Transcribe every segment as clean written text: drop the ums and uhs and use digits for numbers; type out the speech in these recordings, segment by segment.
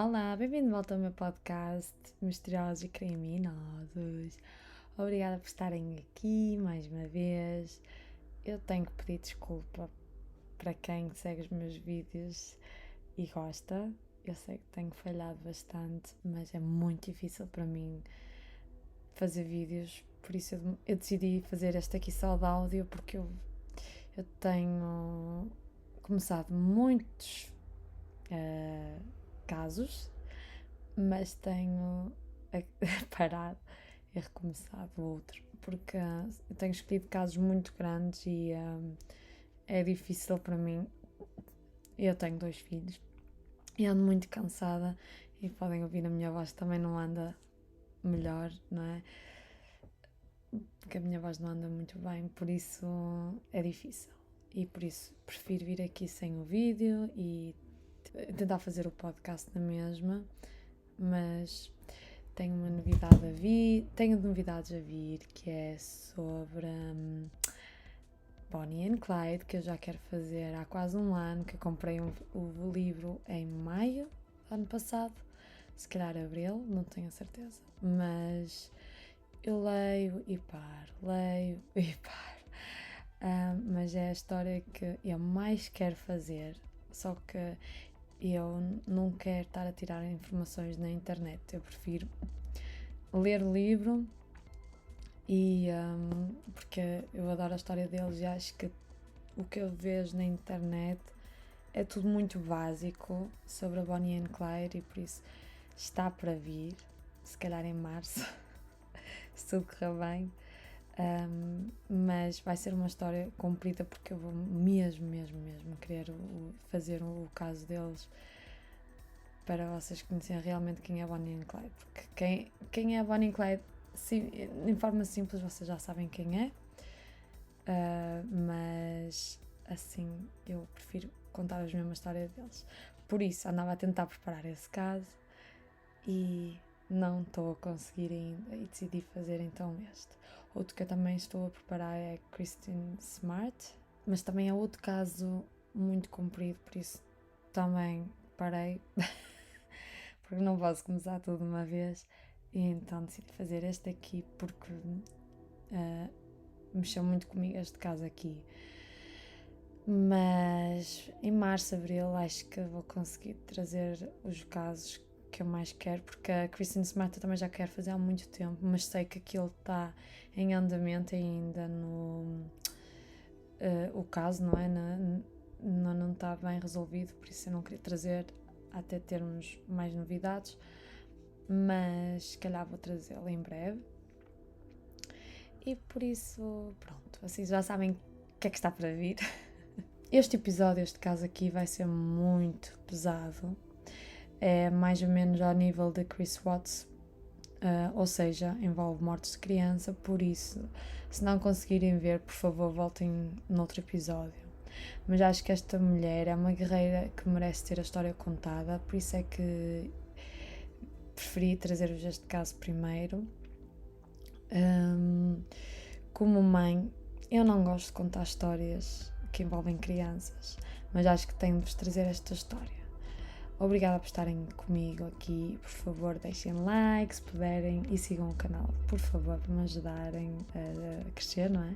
Olá, bem-vindo de volta ao meu podcast Misteriosos e Criminosos. Obrigada por estarem aqui mais uma vez. Eu tenho que pedir desculpa para quem segue os meus vídeos e gosta. Eu sei que tenho falhado bastante, mas é muito difícil para mim fazer vídeos. Por isso eu decidi fazer este aqui só de áudio, porque eu tenho começado muitos casos, mas tenho parado e recomeçado outro, porque eu tenho escolhido casos muito grandes e é difícil para mim. Eu tenho 2 filhos e ando muito cansada e podem ouvir na minha voz, também não anda melhor, não é? Porque a minha voz não anda muito bem, por isso é difícil. E por isso prefiro vir aqui sem o vídeo e tentar fazer o podcast na mesma, mas tenho uma novidade a vir, tenho novidades a vir, que é sobre Bonnie and Clyde, que eu já quero fazer há quase um ano, que eu comprei o livro em maio do ano passado, se calhar abril, não tenho a certeza, mas eu leio e paro, leio e paro. Mas é a história que eu mais quero fazer, só que eu não quero estar a tirar informações na internet, eu prefiro ler o livro e porque eu adoro a história deles e acho que o que eu vejo na internet é tudo muito básico sobre a Bonnie and Clyde e por isso está para vir, se calhar em março, se tudo correr bem. Mas vai ser uma história comprida porque eu vou mesmo querer fazer o caso deles para vocês conhecerem realmente quem é a Bonnie and Clyde, porque quem é a Bonnie and Clyde, em forma simples, vocês já sabem quem é, mas assim eu prefiro contar a mesma história deles. Por isso andava a tentar preparar esse caso e não estou a conseguir ainda e decidi fazer então este. Outro que eu também estou a preparar é Kristen Smart, mas também é outro caso muito comprido, por isso também parei porque não posso começar tudo de uma vez e então decidi fazer este aqui porque mexeu muito comigo este caso aqui. Mas em março, abril acho que vou conseguir trazer os casos que eu mais quero, porque a Kristen Smart eu também já quero fazer há muito tempo, mas sei que aquilo está em andamento ainda no o caso, não é? Não está bem resolvido, por isso eu não queria trazer até termos mais novidades, mas se calhar vou trazê-lo em breve. E por isso, pronto, vocês já sabem o que é que está para vir. Este episódio, este caso aqui, vai ser muito pesado. É mais ou menos ao nível de Chris Watts, ou seja, envolve mortes de criança, por isso, se não conseguirem ver, por favor, voltem noutro episódio. Mas acho que esta mulher é uma guerreira que merece ter a história contada, por isso é que preferi trazer-vos este caso primeiro. Como mãe, eu não gosto de contar histórias que envolvem crianças, mas acho que tenho de vos trazer esta história. Obrigada por estarem comigo aqui, por favor deixem like se puderem e sigam o canal, por favor, para me ajudarem a crescer, não é?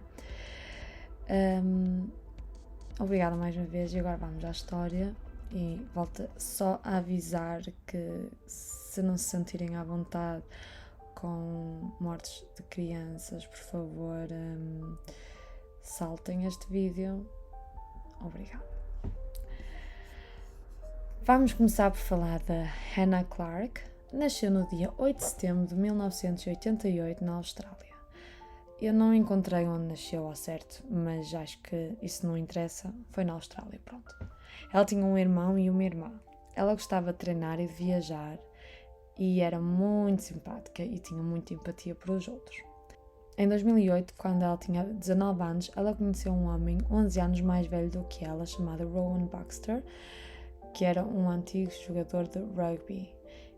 Obrigada mais uma vez e agora vamos à história e volto só a avisar que se não se sentirem à vontade com mortes de crianças, por favor, saltem este vídeo. Obrigada. Vamos começar por falar da Hannah Clarke. Nasceu no dia 8 de setembro de 1988 na Austrália. Eu não encontrei onde nasceu ao certo, mas acho que isso não interessa, foi na Austrália, pronto. Ela tinha um irmão e uma irmã. Ela gostava de treinar e de viajar e era muito simpática e tinha muita empatia para os outros. Em 2008, quando ela tinha 19 anos, ela conheceu um homem 11 anos mais velho do que ela, chamado Rowan Baxter, que era um antigo jogador de rugby.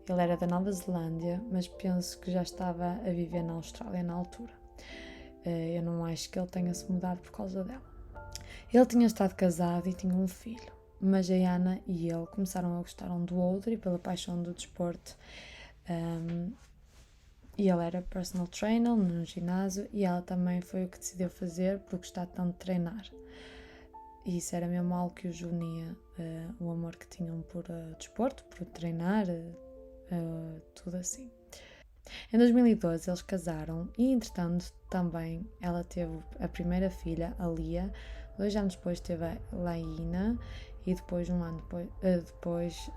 Ele era da Nova Zelândia, mas penso que já estava a viver na Austrália na altura. Eu não acho que ele tenha se mudado por causa dela. Ele tinha estado casado e tinha um filho. mas a Yana e ele começaram a gostar um do outro e pela paixão do desporto. E ele era personal trainer no ginásio e ela também foi o que decidiu fazer por gostar tanto de treinar. E isso era mesmo algo que os unia, o amor que tinham por desporto, por treinar, tudo assim. Em 2012 eles casaram e, entretanto, também ela teve a primeira filha, a Lia. 2 anos depois teve a Laína e depois, um ano depois,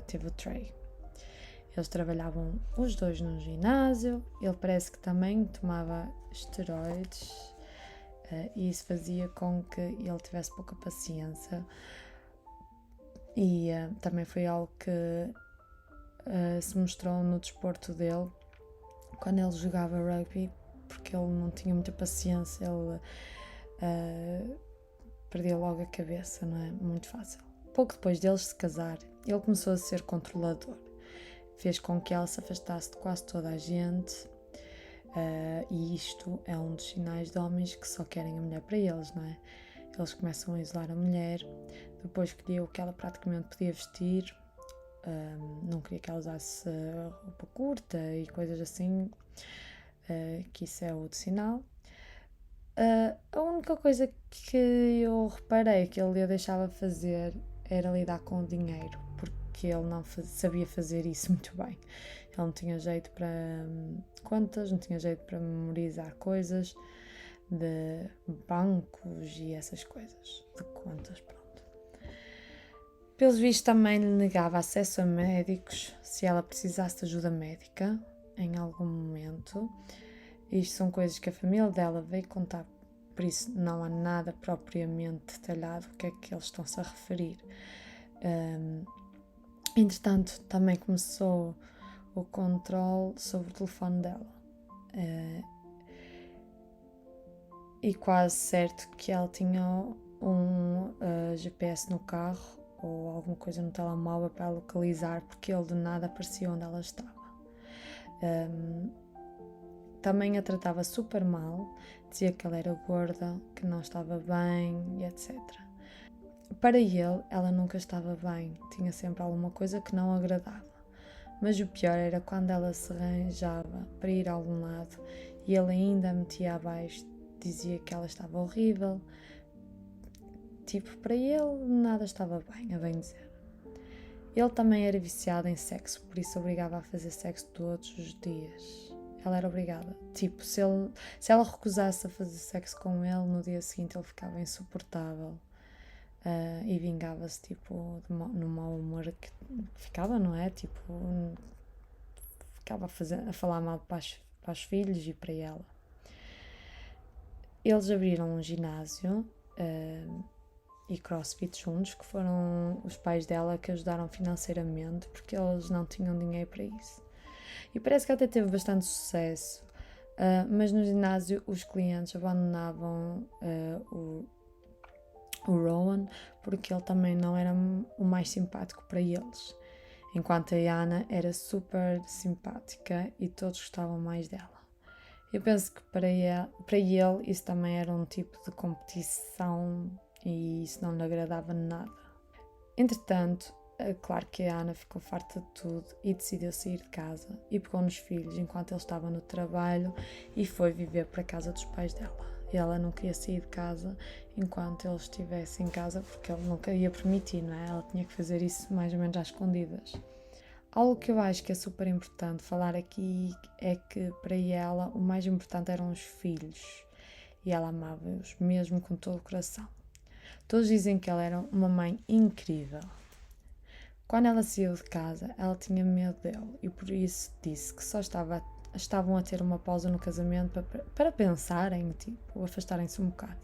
teve o Trey. Eles trabalhavam os dois no ginásio. Ele parece que também tomava esteroides e isso fazia com que ele tivesse pouca paciência. E também foi algo que se mostrou no desporto dele quando ele jogava rugby, porque ele não tinha muita paciência, ele perdia logo a cabeça, não é? Muito fácil. Pouco depois deles se casar, ele começou a ser controlador. Fez com que ela se afastasse de quase toda a gente, e isto é um dos sinais de homens que só querem a mulher para eles, não é? Eles começam a isolar a mulher, depois escolheu o que ela praticamente podia vestir, não queria que ela usasse roupa curta e coisas assim, que isso é outro sinal. A única coisa que eu reparei que ele deixava fazer era lidar com o dinheiro, porque ele não sabia fazer isso muito bem. Ele não tinha jeito para contas, não tinha jeito para memorizar coisas de bancos e essas coisas, de contas, pronto. Pelos vistos também lhe negava acesso a médicos se ela precisasse de ajuda médica em algum momento. Isto são coisas que a família dela veio contar, por isso não há nada propriamente detalhado o que é que eles estão-se a referir. Entretanto, também começou o controle sobre o telefone dela. E quase certo que ela tinha um GPS no carro ou alguma coisa no telemóvel para localizar, porque ele de nada aparecia onde ela estava. Também a tratava super mal, dizia que ela era gorda, que não estava bem e etc. Para ele, ela nunca estava bem, tinha sempre alguma coisa que não agradava. Mas o pior era quando ela se arranjava para ir a algum lado e ele ainda a metia abaixo, dizia que ela estava horrível. Tipo, para ele nada estava bem, a bem dizer. Ele também era viciado em sexo, por isso obrigava a fazer sexo todos os dias. Ela era obrigada. Tipo, se ela recusasse a fazer sexo com ele, no dia seguinte ele ficava insuportável. E vingava-se, tipo, no mau humor que ficava, não é? Tipo, ficava a falar mal para os filhos e para ela. Eles abriram um ginásio e crossfit juntos, que foram os pais dela que ajudaram financeiramente, porque eles não tinham dinheiro para isso. E parece que até teve bastante sucesso, mas no ginásio os clientes abandonavam o Rowan porque ele também não era o mais simpático para eles, enquanto a Yana era super simpática e todos gostavam mais dela. Eu penso que para ele isso também era um tipo de competição e isso não lhe agradava nada. Entretanto, claro que a Ana ficou farta de tudo e decidiu sair de casa e pegou nos filhos enquanto ele estava no trabalho e foi viver para a casa dos pais dela. E ela não queria sair de casa enquanto ele estivesse em casa porque ele nunca ia permitir, não é? Ela tinha que fazer isso mais ou menos às escondidas. Algo que eu acho que é super importante falar aqui é que para ela o mais importante eram os filhos e ela amava-os mesmo com todo o coração. Todos dizem que ela era uma mãe incrível. Quando ela saiu de casa, ela tinha medo dele e por isso disse que só estavam a ter uma pausa no casamento para pensarem, tipo, afastarem-se um bocado.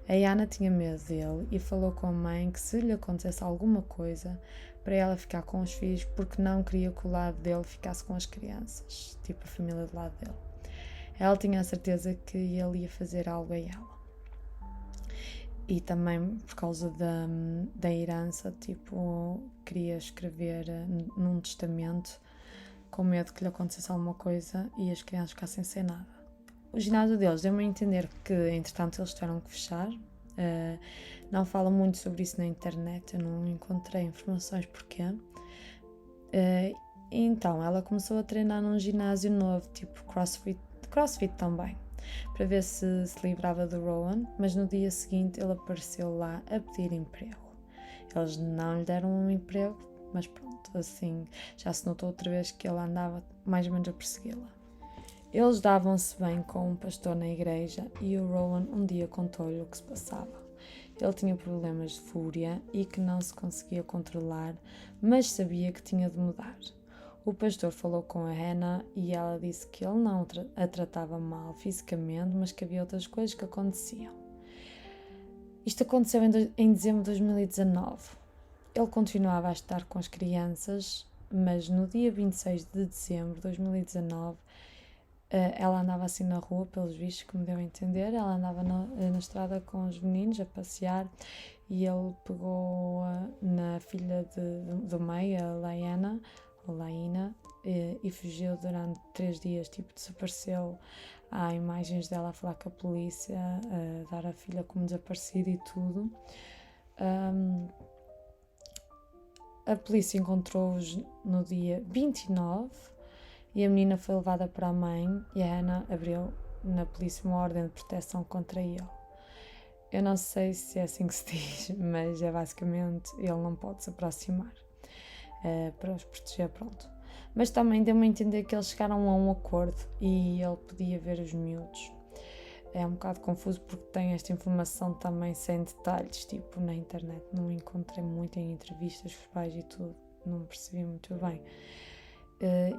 A Yana tinha medo dele e falou com a mãe que se lhe acontecesse alguma coisa, para ela ficar com os filhos, porque não queria que o lado dele ficasse com as crianças, tipo a família do lado dele. Ela tinha a certeza que ele ia fazer algo a ela. E também por causa da herança, tipo, queria escrever num testamento com medo que lhe acontecesse alguma coisa e as crianças ficassem sem nada. O ginásio deles deu-me a entender que, entretanto, eles tiveram que fechar Não fala muito sobre isso na internet, eu não encontrei informações porquê. Então, ela começou a treinar num ginásio novo, tipo CrossFit também, para ver se se livrava do Rowan, mas no dia seguinte ele apareceu lá a pedir emprego. Eles não lhe deram um emprego, mas pronto, assim já se notou outra vez que ele andava mais ou menos a persegui-la. Eles davam-se bem com um pastor na igreja e o Rowan um dia contou-lhe o que se passava. Ele tinha problemas de fúria e que não se conseguia controlar, mas sabia que tinha de mudar. O pastor falou com a Hannah e ela disse que ele não a tratava mal fisicamente, mas que havia outras coisas que aconteciam. Isto aconteceu em dezembro de 2019. Ele continuava a estar com as crianças, mas no dia 26 de dezembro de 2019 ela andava assim na rua, pelos vistos que me deu a entender, ela andava na estrada com os meninos a passear e ele pegou na filha do meio, a Laina, e fugiu durante 3 dias, tipo, desapareceu. Há imagens dela a falar com a polícia, a dar a filha como desaparecida e tudo. A polícia encontrou-os no dia 29 e a menina foi levada para a mãe e a Hannah abriu na polícia uma ordem de proteção contra ele. Eu não sei se é assim que se diz, mas é basicamente ele não pode se aproximar para os proteger, pronto. Mas também deu-me a entender que eles chegaram a um acordo e ele podia ver os miúdos. É um bocado confuso porque tem esta informação também sem detalhes, tipo na internet não encontrei muito em entrevistas com os pais e tudo, não percebi muito bem.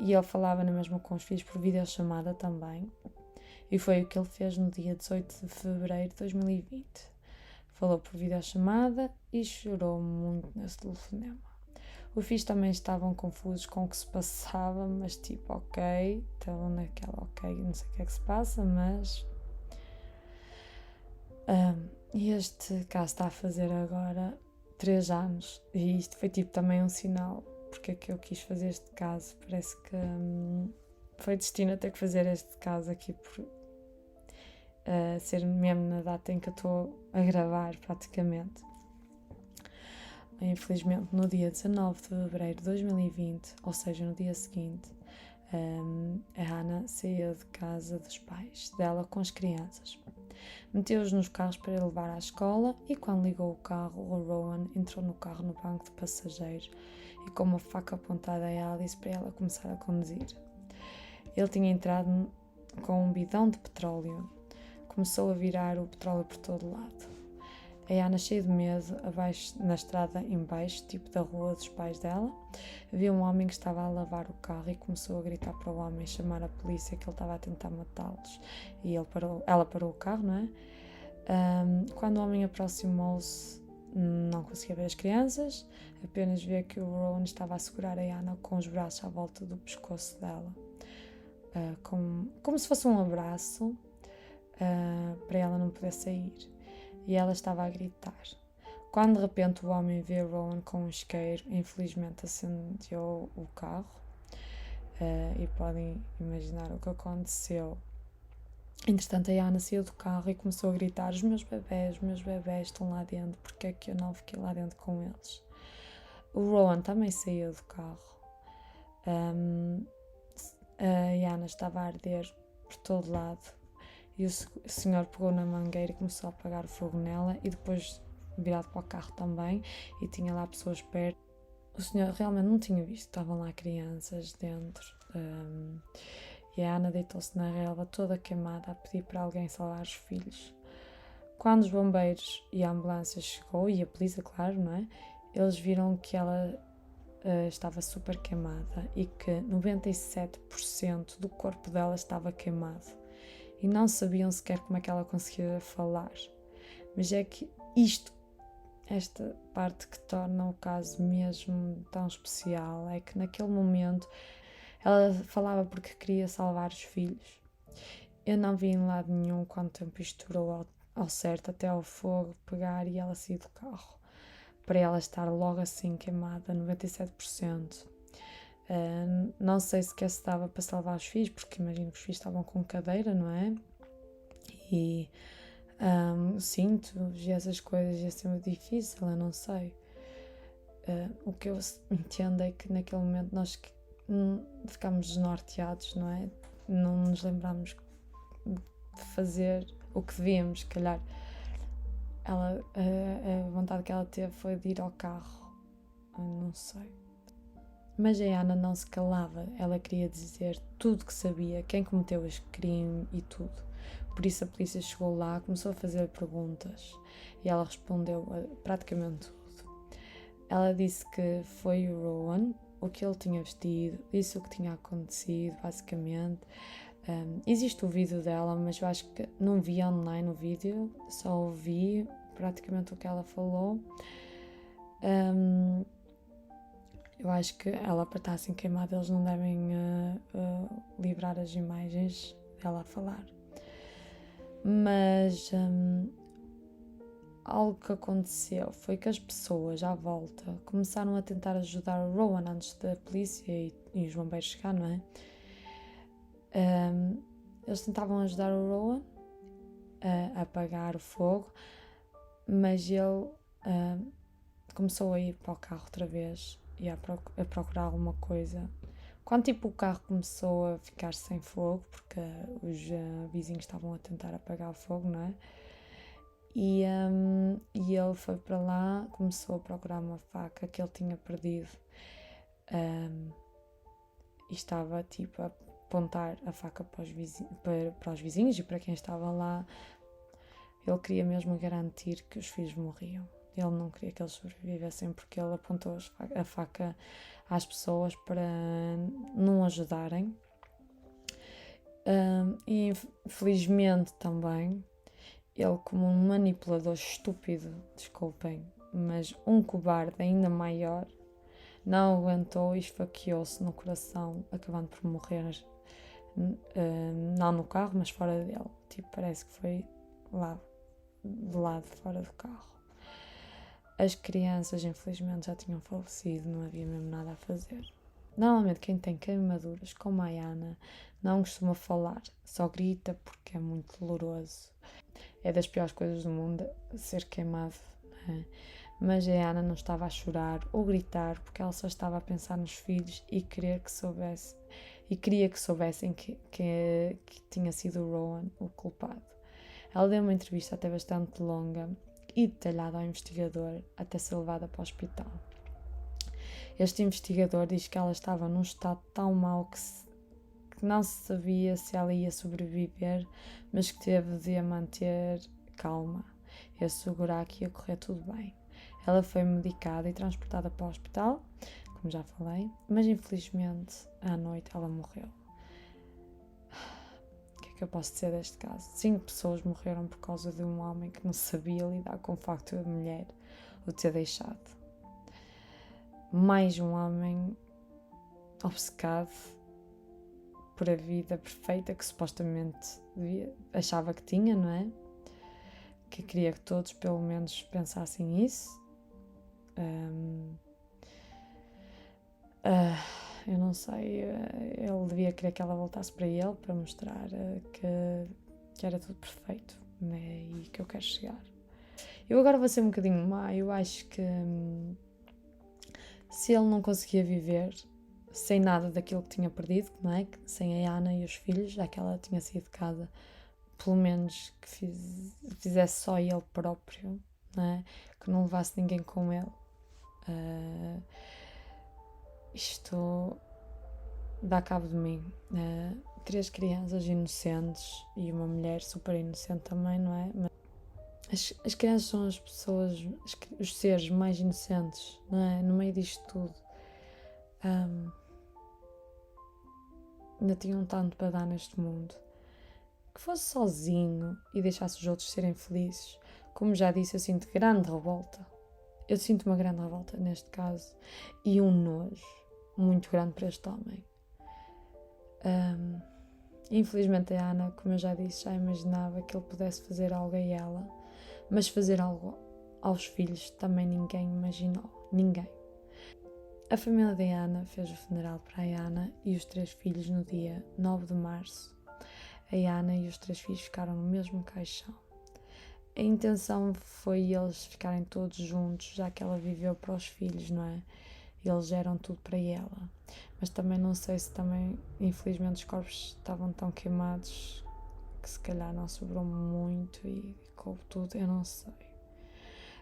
E ele falava na mesma com os filhos por videochamada também. E foi o que ele fez no dia 18 de fevereiro de 2020. Falou por videochamada e chorou muito nesse telefonema. Os filhos também estavam confusos com o que se passava, mas tipo, ok, estavam naquela, ok, não sei o que é que se passa, mas... este caso está a fazer agora 3 anos e isto foi tipo também um sinal porque é que eu quis fazer este caso. Parece que foi destino a ter que fazer este caso aqui por ser mesmo na data em que eu estou a gravar praticamente. Infelizmente no dia 19 de fevereiro de 2020, ou seja, no dia seguinte, a Hannah saiu de casa dos pais dela com as crianças. Meteu-os nos carros para ir levar à escola e quando ligou o carro, o Rowan entrou no carro no banco de passageiros e com uma faca apontada a ela disse para ela começar a conduzir. Ele tinha entrado com um bidão de petróleo. Começou a virar o petróleo por todo lado. A Hannah, cheia de medo, abaixo, na estrada embaixo, tipo da rua dos pais dela, viu um homem que estava a lavar o carro e começou a gritar para o homem, chamar a polícia, que ele estava a tentar matá-los. E ela parou o carro, não é? Quando o homem aproximou-se, não conseguia ver as crianças, apenas via que o Rowan estava a segurar a Hannah com os braços à volta do pescoço dela, como se fosse um abraço, para ela não poder sair. E ela estava a gritar. Quando de repente o homem vê Rowan com um isqueiro, infelizmente acendeu o carro. E podem imaginar o que aconteceu. Entretanto, a Hannah saiu do carro e começou a gritar: os meus bebés estão lá dentro, porque é que eu não fiquei lá dentro com eles? O Rowan também saiu do carro. A Hannah estava a arder por todo lado. E o senhor pegou na mangueira e começou a apagar o fogo nela e depois virado para o carro também e tinha lá pessoas perto. O senhor realmente não tinha visto, estavam lá crianças dentro. E a Hannah deitou-se na relva toda queimada a pedir para alguém salvar os filhos. Quando os bombeiros e a ambulância chegou, e a polícia, claro, não é? Eles viram que ela estava super queimada e que 97% do corpo dela estava queimado. E não sabiam sequer como é que ela conseguia falar. Mas é que esta parte que torna o caso mesmo tão especial, é que naquele momento ela falava porque queria salvar os filhos. Eu não vi em lado nenhum quanto tempo isto durou ao certo, até ao fogo pegar e ela sair do carro. Para ela estar logo assim queimada, 97%. Não sei sequer se dava para salvar os filhos, porque imagino que os filhos estavam com cadeira, não é? E cintos e essas coisas ia ser muito difícil, eu não sei. O que eu entendo é que naquele momento nós ficámos desnorteados, não é? Não nos lembramos de fazer o que devíamos, se calhar. A vontade que ela teve foi de ir ao carro, não sei. Mas a Ana não se calava, ela queria dizer tudo que sabia, quem cometeu este crime e tudo. Por isso a polícia chegou lá, começou a fazer perguntas e ela respondeu praticamente tudo. Ela disse que foi o Rowan, o que ele tinha vestido, disse o que tinha acontecido, basicamente. Existe o vídeo dela, mas eu acho que não vi online o vídeo, só ouvi praticamente o que ela falou. Eu acho que ela, para estar assim queimada, eles não devem livrar as imagens dela a falar. Mas algo que aconteceu foi que as pessoas à volta começaram a tentar ajudar o Rowan antes da polícia e os bombeiros chegar, não é? Eles tentavam ajudar o Rowan a apagar o fogo, mas ele começou a ir para o carro outra vez e a procurar alguma coisa. Quando tipo o carro começou a ficar sem fogo, porque os vizinhos estavam a tentar apagar o fogo, não é? E ele foi para lá, começou a procurar uma faca que ele tinha perdido e estava tipo a apontar a faca para os vizinhos e para quem estava lá. Ele queria mesmo garantir que os filhos morriam. Ele não queria que eles sobrevivessem porque ele apontou a faca às pessoas para não ajudarem. E infelizmente também, ele, como um manipulador estúpido, desculpem, mas um cobarde ainda maior, não aguentou e esfaqueou-se no coração, acabando por morrer, não no carro, mas fora dele. Tipo, parece que foi lá, do lado de fora do carro. As crianças, infelizmente, já tinham falecido, não havia mesmo nada a fazer. Normalmente, quem tem queimaduras, como a Ana, não costuma falar, só grita porque é muito doloroso. É das piores coisas do mundo ser queimado, né? Mas a Ana não estava a chorar ou gritar porque ela só estava a pensar nos filhos e queria que soubessem que tinha sido o Rowan o culpado. Ela deu uma entrevista até bastante longa e detalhada ao investigador até ser levada para o hospital. Este investigador diz que ela estava num estado tão mau que não se sabia se ela ia sobreviver, mas que teve de a manter calma e assegurar que ia correr tudo bem. Ela foi medicada e transportada para o hospital, como já falei, mas infelizmente à noite ela morreu. O que é que eu posso dizer deste caso? 5 pessoas morreram por causa de um homem que não sabia lidar com o facto de a mulher o ter deixado. Mais um homem obcecado por a vida perfeita que supostamente achava que tinha, não é? Que queria que todos pelo menos pensassem isso. Eu não sei, ele devia querer que ela voltasse para ele para mostrar que era tudo perfeito, né? E que eu quero chegar. Eu agora vou ser um bocadinho má, eu acho que se ele não conseguia viver sem nada daquilo que tinha perdido, não é? Sem a Ana e os filhos, já que ela tinha saído de casa, pelo menos que fizesse só ele próprio, não é? Que não levasse ninguém com ele. Isto dá cabo de mim. 3 crianças inocentes e uma mulher super inocente também, não é? Mas as crianças são as pessoas, os seres mais inocentes, não é? No meio disto tudo. Ainda tinham tanto para dar neste mundo. Que fosse sozinho e deixasse os outros serem felizes. Como já disse, eu sinto grande revolta. Eu sinto uma grande revolta neste caso. E um nojo muito grande para este homem. Infelizmente a Ana, como eu já disse, já imaginava que ele pudesse fazer algo a ela. Mas fazer algo aos filhos também ninguém imaginou. Ninguém. A família da Ana fez o funeral para a Ana e os 3 filhos no dia 9 de março. A Ana e os 3 filhos ficaram no mesmo caixão. a intenção foi eles ficarem todos juntos, já que ela viveu para os filhos, não é? Eles eram tudo para ela. Mas também não sei se também, infelizmente, os corpos estavam tão queimados que se calhar não sobrou muito e coube tudo, eu não sei.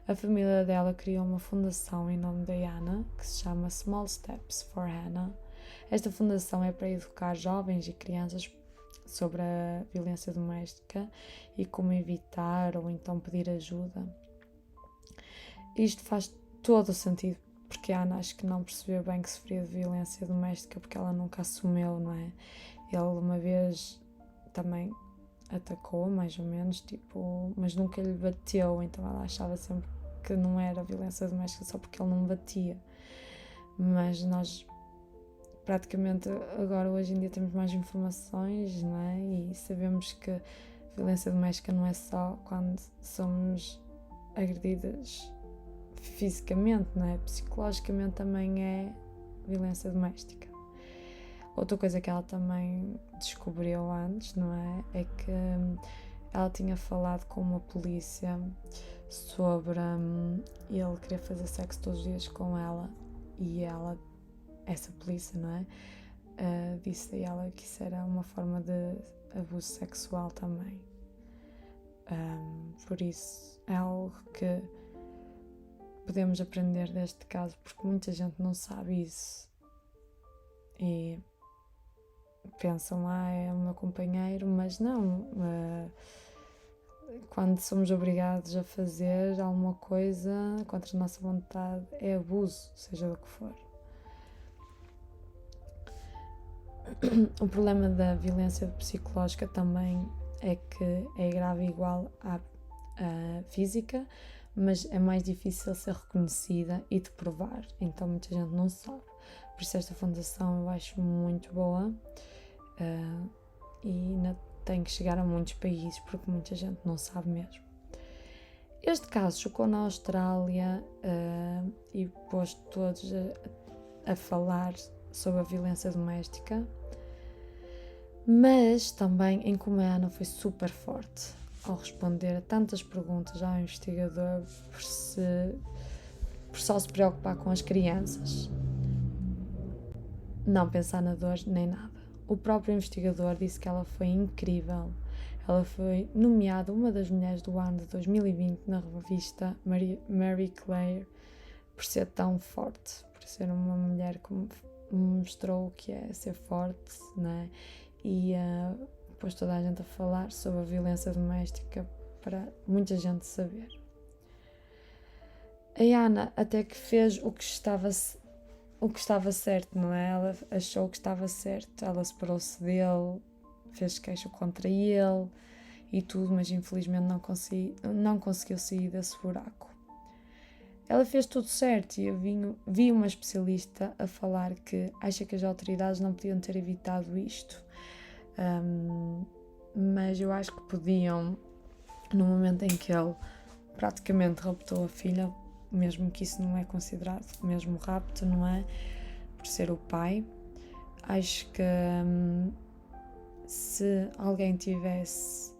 A família dela criou uma fundação em nome da Hannah, que se chama Small Steps for Hannah. Esta fundação é para educar jovens e crianças sobre a violência doméstica e como evitar ou então pedir ajuda. Isto faz todo o sentido, porque a Hannah acho que não percebeu bem que sofria de violência doméstica porque ela nunca assumiu, não é? Ele uma vez também atacou, mais ou menos, tipo, mas nunca lhe bateu, então ela achava sempre que não era violência doméstica só porque ele não batia. Mas nós praticamente agora hoje em dia temos mais informações, não é? E sabemos que violência doméstica não é só quando somos agredidas fisicamente, não é? Psicologicamente também é violência doméstica. Outra coisa que ela também descobriu antes, não é? É que ela tinha falado com uma polícia sobre ele querer fazer sexo todos os dias com ela e ela, essa polícia, não é? Disse a ela que isso era uma forma de abuso sexual também. Por isso é algo que podemos aprender deste caso, porque muita gente não sabe isso e pensam, é o meu companheiro, mas não. Quando somos obrigados a fazer alguma coisa contra a nossa vontade, é abuso, seja do que for. O problema da violência psicológica também é que é grave igual à física, mas é mais difícil ser reconhecida e de provar, então muita gente não sabe. Por isso esta fundação eu acho muito boa e tem que chegar a muitos países porque muita gente não sabe mesmo. Este caso chocou na Austrália e pôs todos a falar sobre a violência doméstica, mas também em como a Ana foi super forte ao responder a tantas perguntas ao investigador por só se preocupar com as crianças, não pensar na dor nem nada. O próprio investigador disse que ela foi incrível. Ela foi nomeada uma das mulheres do ano de 2020 na revista Marie Claire por ser tão forte, por ser uma mulher que mostrou o que é ser forte, né? E pôs toda a gente a falar sobre a violência doméstica para muita gente saber. A Hannah até que fez o que estava certo, não é? Ela achou que estava certo, ela separou-se dele, fez queixa contra ele e tudo, mas infelizmente não conseguiu sair desse buraco. Ela fez tudo certo e eu vi uma especialista a falar que acha que as autoridades não podiam ter evitado isto, mas eu acho que podiam, no momento em que ele praticamente raptou a filha, mesmo que isso não é considerado mesmo rapto, não é? Por ser o pai. Acho que se alguém tivesse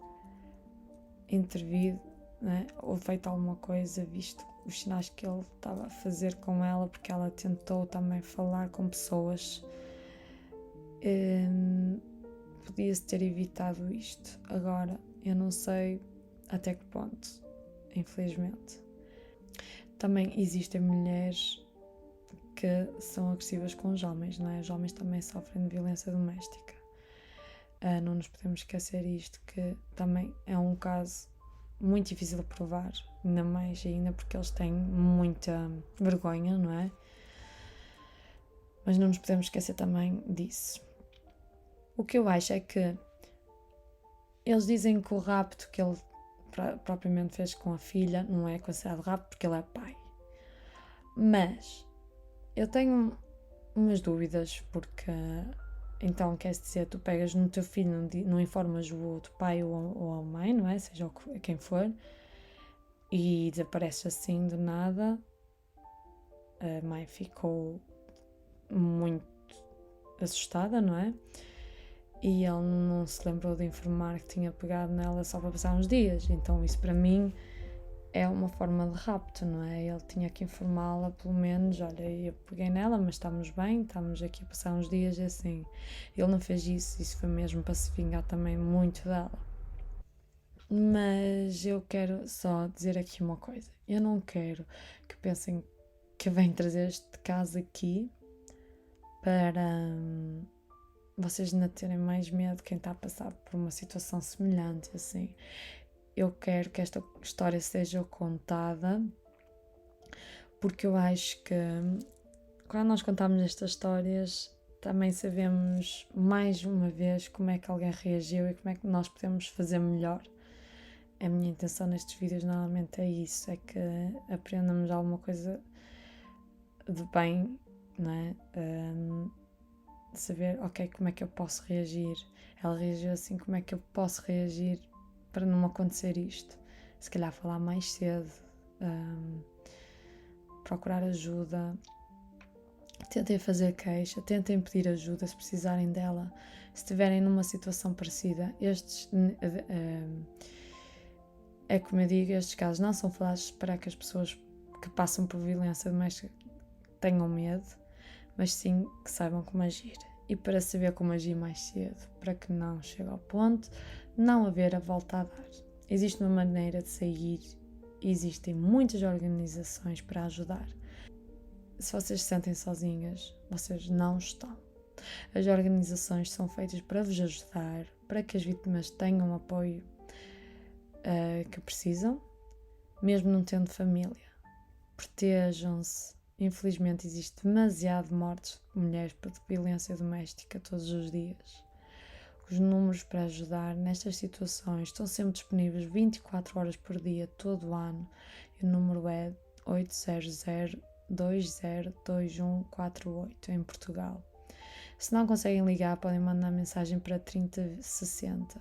intervido, né, ou feito alguma coisa, visto os sinais que ele estava a fazer com ela, porque ela tentou também falar com pessoas, podia-se ter evitado isto. Agora, eu não sei até que ponto, infelizmente. Também existem mulheres que são agressivas com os homens, não é? Os homens também sofrem de violência doméstica. Não nos podemos esquecer isto, que também é um caso muito difícil de provar, ainda mais ainda porque eles têm muita vergonha, não é? Mas não nos podemos esquecer também disso. O que eu acho é que eles dizem que o rapto que ele propriamente fez com a filha não é considerado rapto porque ele é pai. Mas eu tenho umas dúvidas, porque então quer dizer, tu pegas no teu filho, não informas o outro pai ou a mãe, não é? Seja quem for, e desaparece assim do nada. A mãe ficou muito assustada, não é? e ele não se lembrou de informar que tinha pegado nela só para passar uns dias. Então isso para mim é uma forma de rapto, não é? Ele tinha que informá-la, pelo menos, olha, eu peguei nela, mas estamos bem, estamos aqui a passar uns dias e assim. Ele não fez isso foi mesmo para se vingar também muito dela. Mas eu quero só dizer aqui uma coisa. Eu não quero que pensem que eu venho trazer este caso aqui para vocês ainda terem mais medo, quem está a passar por uma situação semelhante, assim. Eu quero que esta história seja contada porque eu acho que quando nós contamos estas histórias também sabemos mais uma vez como é que alguém reagiu e como é que nós podemos fazer melhor. A minha intenção nestes vídeos normalmente é isso, é que aprendamos alguma coisa de bem, não é? Saber, ok, como é que eu posso reagir? Ela reagiu assim, como é que eu posso reagir para não acontecer isto? Se calhar falar mais cedo, procurar ajuda, tentem fazer queixa, tentem pedir ajuda se precisarem dela. Se estiverem numa situação parecida, é como eu digo, estes casos não são falados para que as pessoas que passam por violência doméstica tenham medo, mas sim que saibam como agir. E para saber como agir mais cedo, para que não chegue ao ponto de não haver a volta a dar. Existe uma maneira de sair, existem muitas organizações para ajudar. Se vocês se sentem sozinhas, vocês não estão. As organizações são feitas para vos ajudar, para que as vítimas tenham o apoio que precisam, mesmo não tendo família. Protejam-se. Infelizmente existe demasiado mortes de mulheres por violência doméstica todos os dias. Os números para ajudar nestas situações estão sempre disponíveis 24 horas por dia, todo o ano. E o número é 800-202148 em Portugal. Se não conseguem ligar, podem mandar mensagem para 3060.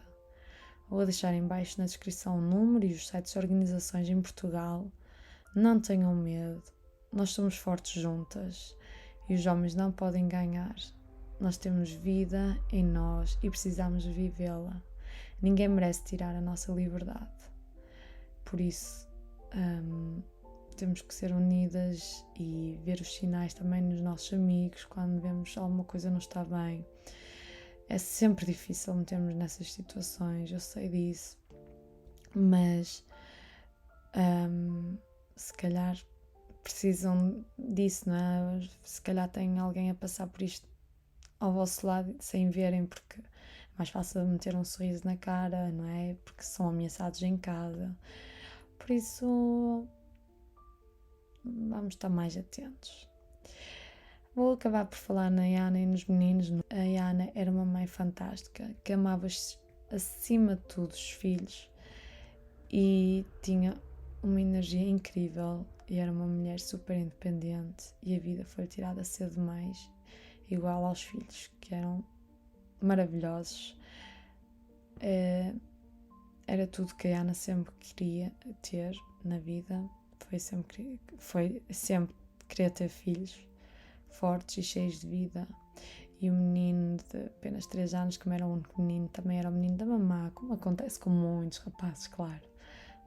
Vou deixar em baixo na descrição o número e os sites de organizações em Portugal. Não tenham medo. Nós somos fortes juntas e os homens não podem ganhar. Nós temos vida em nós e precisamos vivê-la. Ninguém merece tirar a nossa liberdade. Por isso, temos que ser unidas e ver os sinais também nos nossos amigos quando vemos alguma coisa não está bem. É sempre difícil metermos nessas situações, eu sei disso, mas se calhar precisam disso, não é? Se calhar têm alguém a passar por isto ao vosso lado sem verem, porque é mais fácil meter um sorriso na cara, não é? Porque são ameaçados em casa. Por isso, vamos estar mais atentos. Vou acabar por falar na Yana e nos meninos. A Yana era uma mãe fantástica, que amava acima de tudo os filhos e tinha uma energia incrível e era uma mulher super independente e a vida foi tirada cedo demais, igual aos filhos, que eram maravilhosos. Era tudo que a Ana sempre queria ter na vida, foi sempre querer ter filhos fortes e cheios de vida. E o menino de apenas 3 anos, como era o único menino, também era o menino da mamá, como acontece com muitos rapazes, claro.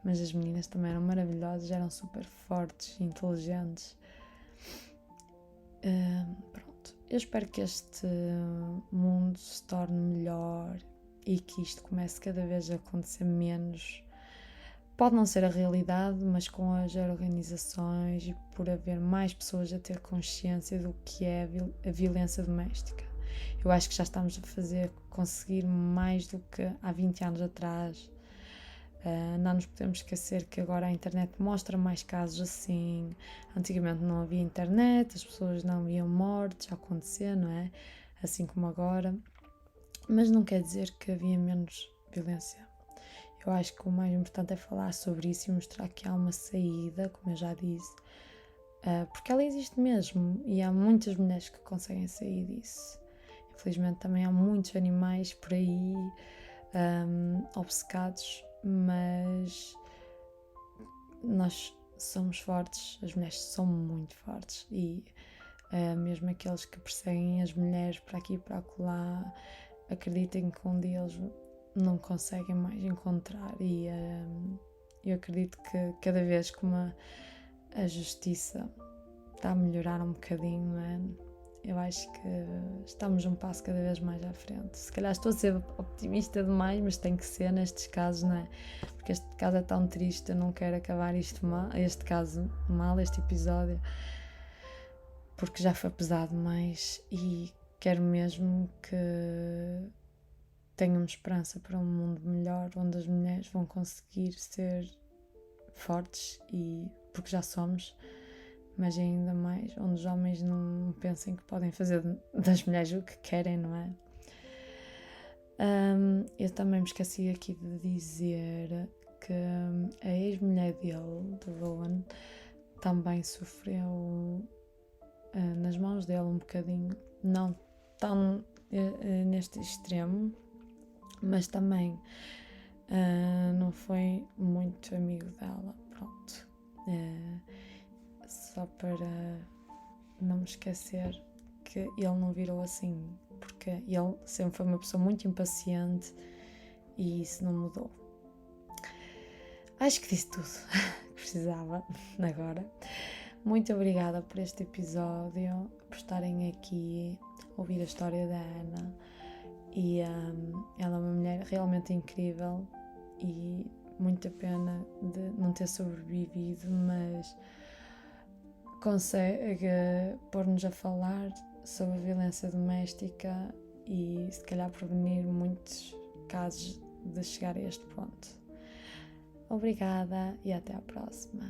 Mas as meninas também eram maravilhosas, eram super fortes e inteligentes. Pronto, eu espero que este mundo se torne melhor e que isto comece cada vez a acontecer menos. Pode não ser a realidade, mas com as organizações e por haver mais pessoas a ter consciência do que é a violência doméstica. Eu acho que já estamos a conseguir mais do que há 20 anos atrás. Não nos podemos esquecer que agora a internet mostra mais casos assim. Antigamente não havia internet, as pessoas não viam mortes a acontecer, não é? Assim como agora. Mas não quer dizer que havia menos violência. Eu acho que o mais importante é falar sobre isso e mostrar que há uma saída, como eu já disse, porque ela existe mesmo e há muitas mulheres que conseguem sair disso. Infelizmente também há muitos animais por aí obcecados, mas nós somos fortes, as mulheres são muito fortes e mesmo aqueles que perseguem as mulheres para aqui e para acolá acreditem que um dia eles não conseguem mais encontrar, e eu acredito que cada vez que a justiça está a melhorar um bocadinho, não é? Eu acho que estamos um passo cada vez mais à frente. Se calhar estou a ser optimista demais, mas tem que ser nestes casos, não é? Porque este caso é tão triste, eu não quero acabar este episódio, porque já foi pesado demais, e quero mesmo que tenhamos esperança para um mundo melhor, onde as mulheres vão conseguir ser fortes, e porque já somos, mas ainda mais, onde os homens não pensem que podem fazer das mulheres o que querem, não é? Eu também me esqueci aqui de dizer que a ex-mulher dele, de Rowan, também sofreu nas mãos dele um bocadinho, não tão neste extremo, mas também não foi muito amigo dela, pronto. Só para não me esquecer que ele não virou assim, porque ele sempre foi uma pessoa muito impaciente e isso não mudou. Acho que disse tudo que precisava agora. Muito obrigada por este episódio, por estarem aqui a ouvir a história da Ana. E ela é uma mulher realmente incrível, e muita pena de não ter sobrevivido, mas consegue pôr-nos a falar sobre a violência doméstica e se calhar prevenir muitos casos de chegar a este ponto. Obrigada e até à próxima.